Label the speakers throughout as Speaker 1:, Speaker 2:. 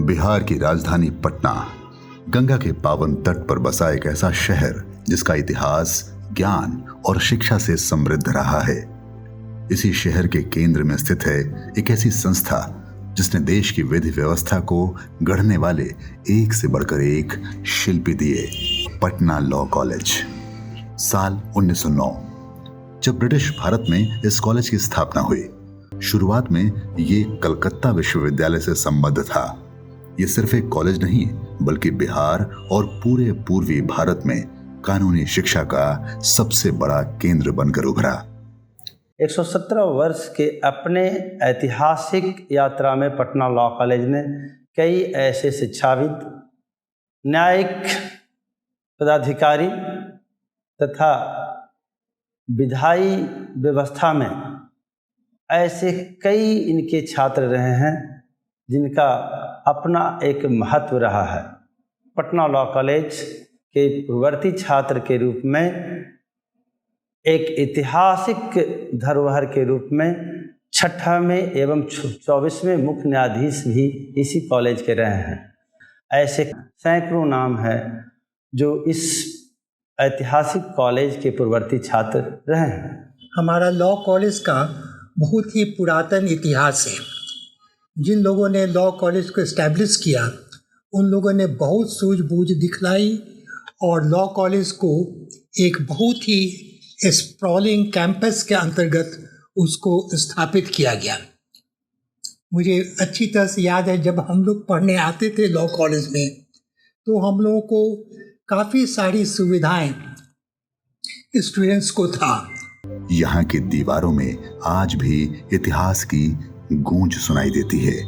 Speaker 1: बिहार की राजधानी पटना गंगा के पावन तट पर बसा एक ऐसा शहर जिसका इतिहास ज्ञान और शिक्षा से समृद्ध रहा है। इसी शहर के केंद्र में स्थित है एक ऐसी संस्था जिसने देश की विधि व्यवस्था को गढ़ने वाले एक से बढ़कर एक शिल्पी दिए, पटना लॉ कॉलेज। साल 1909 जब ब्रिटिश भारत में इस कॉलेज की स्थापना हुई। शुरुआत में ये कलकत्ता विश्वविद्यालय से संबद्ध था। ये सिर्फ एक कॉलेज नहीं बल्कि बिहार और पूरे पूर्वी भारत में कानूनी शिक्षा का सबसे बड़ा केंद्र बनकर उभरा।
Speaker 2: 117 वर्ष के अपने ऐतिहासिक यात्रा में पटना लॉ कॉलेज ने कई ऐसे शिक्षाविद, न्यायिक पदाधिकारी तथा विधायी व्यवस्था में ऐसे कई इनके छात्र रहे हैं जिनका अपना एक महत्व रहा है। पटना लॉ कॉलेज के पूर्ववर्ती छात्र के रूप में एक ऐतिहासिक धरोहर के रूप में 6वें एवं 24वें मुख्य न्यायाधीश भी इसी कॉलेज के रहे हैं। ऐसे सैकड़ों नाम हैं जो इस ऐतिहासिक कॉलेज के पूर्ववर्ती छात्र रहे हैं।
Speaker 3: हमारा लॉ कॉलेज का बहुत ही पुरातन इतिहास है। जिन लोगों ने लॉ कॉलेज को इस्टेब्लिश किया उन लोगों ने बहुत सूझबूझ दिखलाई और लॉ कॉलेज को एक बहुत ही स्प्रॉलिंग कैंपस के अंतर्गत उसको स्थापित किया गया। मुझे अच्छी तरह से याद है जब हम लोग पढ़ने आते थे लॉ कॉलेज में तो हम लोगों को काफ़ी सारी सुविधाएं स्टूडेंट्स को था।
Speaker 1: यहाँ की दीवारों में आज भी इतिहास की गूंज सुनाई देती है।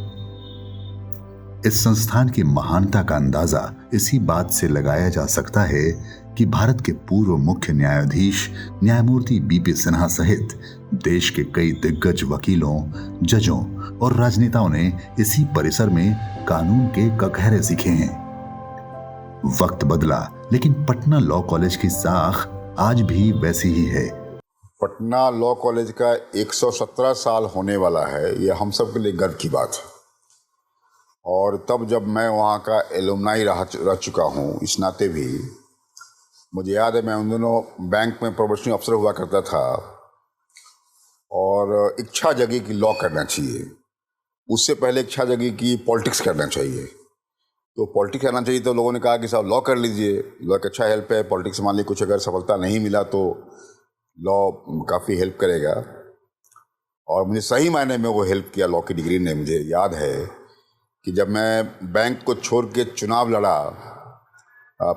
Speaker 1: इस संस्थान की महानता का अंदाजा इसी बात से लगाया जा सकता है कि भारत के पूर्व मुख्य न्यायाधीश न्यायमूर्ति बीपी सिन्हा सहित देश के कई दिग्गज वकीलों, जजों और राजनेताओं ने इसी परिसर में कानून के ककहरे सीखे हैं। वक्त बदला लेकिन पटना लॉ कॉलेज की साख आज भी वैसी ही है।
Speaker 4: पटना लॉ कॉलेज का 117 साल होने वाला है, ये हम सब के लिए गर्व की बात है। और तब जब मैं वहाँ का एलुमनाई रह चुका हूँ, इस नाते भी मुझे याद है मैं उन दिनों बैंक में प्रोबेशनरी अफसर हुआ करता था और इच्छा जगी कि लॉ करना चाहिए। उससे पहले इच्छा जगी कि पॉलिटिक्स करना चाहिए। तो पॉलिटिक्स करना चाहिए तो लोगों ने कहा कि साहब लॉ कर लीजिए, लॉ एक अच्छा हेल्प है। पॉलिटिक्स मान ली कुछ अगर सफलता नहीं मिला तो लॉ काफ़ी हेल्प करेगा। और मुझे सही मायने में वो हेल्प किया लॉ की डिग्री ने। मुझे याद है कि जब मैं बैंक को छोड़ के चुनाव लड़ा,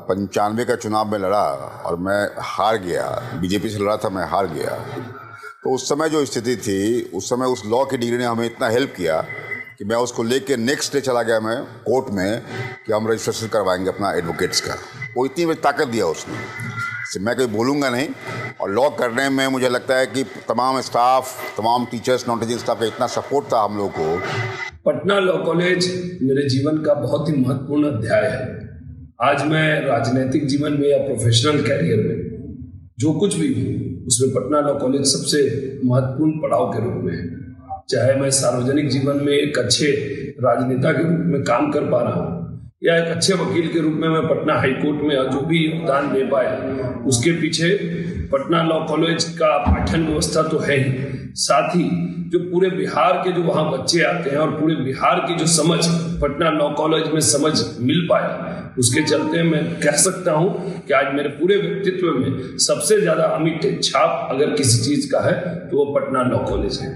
Speaker 4: 95 का चुनाव में लड़ा और मैं हार गया, बीजेपी से लड़ा था, मैं हार गया। तो उस समय जो स्थिति थी, उस समय उस लॉ की डिग्री ने हमें इतना हेल्प किया कि मैं उसको लेके नेक्स्ट डे चला गया मैं कोर्ट में कि हम रजिस्ट्रेशन करवाएंगे अपना एडवोकेट्स का। वो इतनी बड़ी ताकत दिया उसने, मैं कोई बोलूँगा नहीं। और लॉ करने में मुझे लगता है कि तमाम स्टाफ, तमाम टीचर्स, नॉन टीचिंग स्टाफ का इतना सपोर्ट था हम लोग को।
Speaker 5: पटना लॉ कॉलेज मेरे जीवन का बहुत ही महत्वपूर्ण अध्याय है। आज मैं राजनीतिक जीवन में या प्रोफेशनल कैरियर में जो कुछ भी हूँ उसमें पटना लॉ कॉलेज सबसे महत्वपूर्ण पड़ाव के रूप में है। चाहे मैं सार्वजनिक जीवन में एक अच्छे राजनेता के रूप में काम कर पा रहा हूँ या एक अच्छे वकील के रूप में मैं पटना हाई कोर्ट में जो भी योगदान दे पाया, उसके पीछे पटना लॉ कॉलेज का पाठन व्यवस्था तो है ही, साथ ही जो पूरे बिहार के जो वहाँ बच्चे आते हैं और पूरे बिहार की जो समझ पटना लॉ कॉलेज में समझ मिल पाया, उसके चलते मैं कह सकता हूँ कि आज मेरे पूरे व्यक्तित्व में सबसे ज़्यादा अमिट छाप अगर किसी चीज़ का है तो वो पटना लॉ कॉलेज है।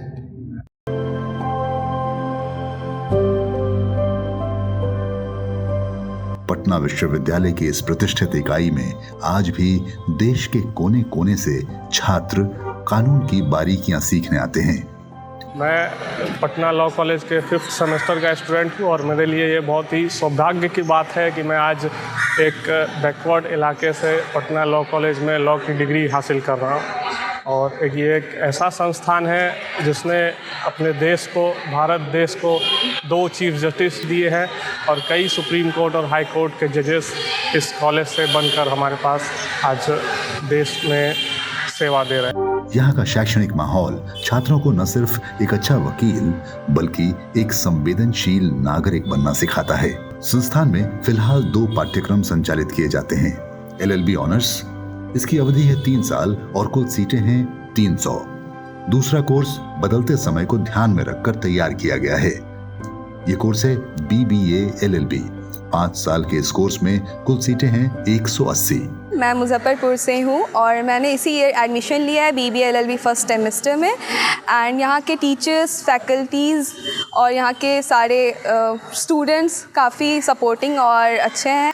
Speaker 1: पटना विश्वविद्यालय की इस प्रतिष्ठित इकाई में आज भी देश के कोने कोने से छात्र कानून की बारीकियां सीखने आते हैं।
Speaker 6: मैं पटना लॉ कॉलेज के 5th सेमेस्टर का स्टूडेंट हूँ और मेरे लिए ये बहुत ही सौभाग्य की बात है कि मैं आज एक बैकवर्ड इलाके से पटना लॉ कॉलेज में लॉ की डिग्री हासिल कर रहा हूँ। और ये एक ऐसा संस्थान है जिसने अपने देश को, भारत देश को 2 चीफ जस्टिस दिए हैं और कई सुप्रीम कोर्ट और हाई कोर्ट के जजेस इस कॉलेज से बनकर हमारे पास आज देश में सेवा दे रहे हैं।
Speaker 1: यहाँ का शैक्षणिक माहौल छात्रों को न सिर्फ एक अच्छा वकील बल्कि एक संवेदनशील नागरिक बनना सिखाता है। संस्थान में फिलहाल 2 पाठ्यक्रम संचालित किए जाते हैं। LLB ऑनर्स, इसकी अवधि है 3 साल और कुल सीटें हैं 300। दूसरा कोर्स बदलते समय को ध्यान में रखकर तैयार किया गया है। ये कोर्स है BBA LLB। 5 साल के इस कोर्स में कुल सीटें हैं 180।
Speaker 7: मैं मुजफ्फरपुर से हूँ और मैंने इसी ईयर एडमिशन लिया है BBA LLB फर्स्ट सेमेस्टर में। एंड यहाँ के टीचर्स, फैकल्टीज़ और यहाँ के सारे स्टूडेंट्स काफ़ी सपोर्टिंग और अच्छे हैं।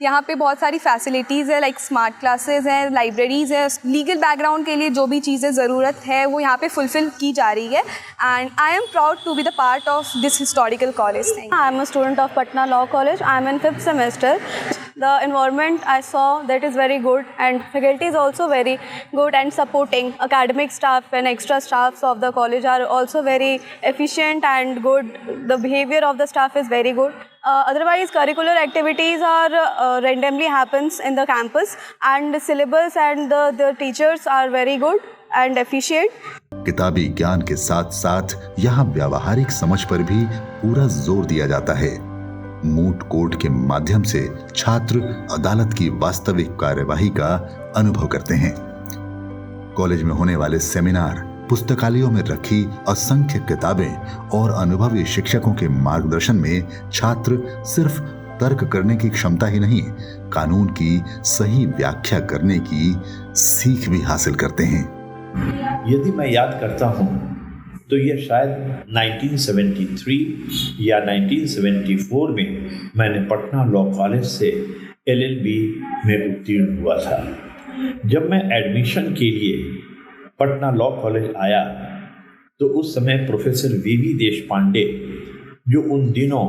Speaker 7: यहाँ पे बहुत सारी फैसिलिटीज़ है, लाइक स्मार्ट क्लासेस हैं, लाइब्रेरीज़ है। लीगल बैकग्राउंड के लिए जो भी चीज़ें ज़रूरत है वो यहाँ पे फुलफ़िल की जा रही है। And I am proud to be the part of this historical college.
Speaker 8: I am a student of Patna law college. I am in 5th semester. The environment I saw that is very good, and faculty is also very good and supporting. Academic staff and extra staffs of the college are also very efficient and good. The behavior of the staff is very good. Otherwise, curricular activities are randomly happens in the campus, and the syllabus and the teachers are very good and efficient.
Speaker 1: किताबी ज्ञान के साथ साथ यहाँ व्यावहारिक समझ पर भी पूरा जोर दिया जाता है। मूट कोर्ट के माध्यम से छात्र अदालत की वास्तविक कार्यवाही का अनुभव करते हैं। कॉलेज में होने वाले सेमिनार, पुस्तकालयों में रखी असंख्य किताबें और अनुभवी शिक्षकों के मार्गदर्शन में छात्र सिर्फ तर्क करने की क्षमता ही नहीं, कानून की सही व्याख्या करने की सीख भी हासिल करते हैं।
Speaker 9: यदि मैं याद करता हूँ तो यह शायद 1973 या 1974 में मैंने पटना लॉ कॉलेज से LLB में उत्तीर्ण हुआ था। जब मैं एडमिशन के लिए पटना लॉ कॉलेज आया तो उस समय प्रोफेसर VV देशपांडे, जो उन दिनों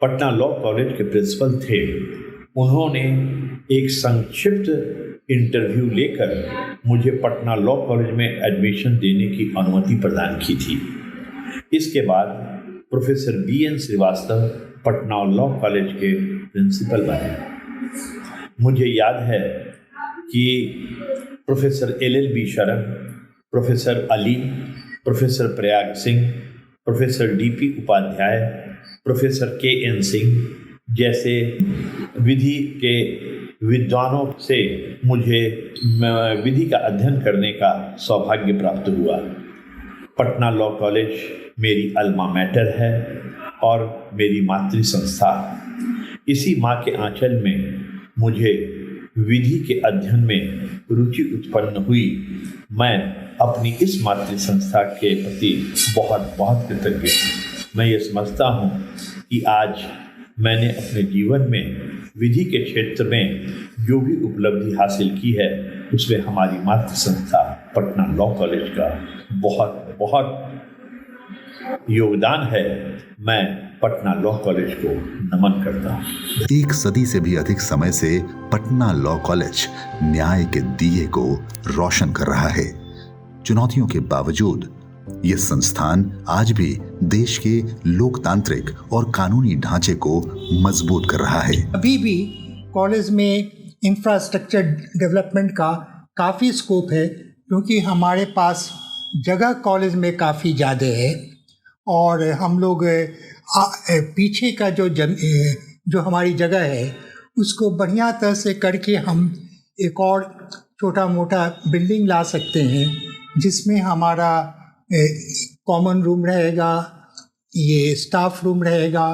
Speaker 9: पटना लॉ कॉलेज के प्रिंसिपल थे, उन्होंने एक संक्षिप्त इंटरव्यू लेकर मुझे पटना लॉ कॉलेज में एडमिशन देने की अनुमति प्रदान की थी। इसके बाद professor BN Srivastava Patna law college के प्रिंसिपल बने। मुझे याद है कि professor LLB Sharan, professor Ali, professor Prayag Singh, professor DP Upadhyay, professor KN Singh जैसे विधि के विद्वानों से मुझे विधि का अध्ययन करने का सौभाग्य प्राप्त हुआ। पटना लॉ कॉलेज मेरी अल्मा मैटर है और मेरी मातृ संस्था। इसी माँ के आंचल में मुझे विधि के अध्ययन में रुचि उत्पन्न हुई। मैं अपनी इस मातृ संस्था के प्रति बहुत बहुत कृतज्ञ हूँ। मैं ये समझता हूँ कि आज मैंने अपने जीवन में विधि के क्षेत्र में जो भी उपलब्धि हासिल की है उसमें हमारी मातृ संस्था पटना लॉ कॉलेज का बहुत बहुत योगदान है। मैं पटना लॉ कॉलेज को नमन करता हूँ।
Speaker 1: 1 सदी से भी अधिक समय से पटना लॉ कॉलेज न्याय के दिए को रोशन कर रहा है। चुनौतियों के बावजूद ये संस्थान आज भी देश के लोकतांत्रिक और कानूनी ढांचे को मजबूत कर रहा है।
Speaker 3: अभी भी कॉलेज में इंफ्रास्ट्रक्चर डेवलपमेंट का काफ़ी स्कोप है, क्योंकि हमारे पास जगह कॉलेज में काफ़ी ज़्यादा है और हम लोग पीछे का जो हमारी जगह है उसको बढ़िया तरह से करके हम एक और छोटा मोटा बिल्डिंग ला सकते हैं, जिसमें हमारा कॉमन रूम रहेगा, ये स्टाफ रूम रहेगा,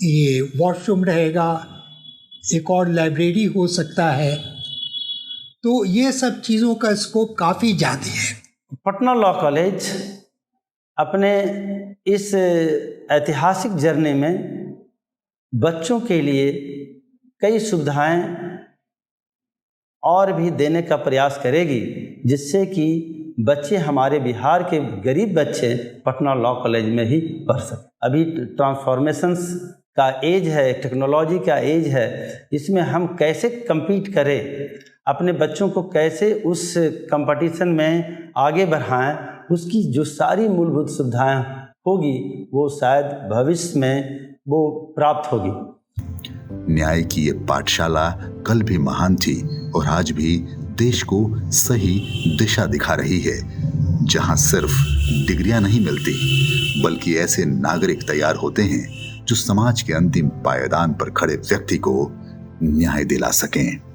Speaker 3: ये वॉशरूम रहेगा, एक और लाइब्रेरी हो सकता है। तो ये सब चीज़ों का स्कोप काफ़ी ज़्यादा है।
Speaker 2: पटना लॉ कॉलेज अपने इस ऐतिहासिक जर्नी में बच्चों के लिए कई सुविधाएं और भी देने का प्रयास करेगी, जिससे कि बच्चे, हमारे बिहार के गरीब बच्चे पटना लॉ कॉलेज में ही पढ़ सकें। अभी ट्रांसफॉर्मेशंस का एज है, टेक्नोलॉजी का एज है, इसमें हम कैसे compete करें, अपने बच्चों को कैसे उस कंपटीशन में आगे बढ़ाएं, उसकी जो सारी मूलभूत सुविधाएं होगी वो शायद भविष्य में वो प्राप्त होगी।
Speaker 1: न्याय की ये पाठशाला कल भी महान थी और आज भी देश को सही दिशा दिखा रही है, जहां सिर्फ डिग्रियां नहीं मिलती बल्कि ऐसे नागरिक तैयार होते हैं जो समाज के अंतिम पायदान पर खड़े व्यक्ति को न्याय दिला सकें।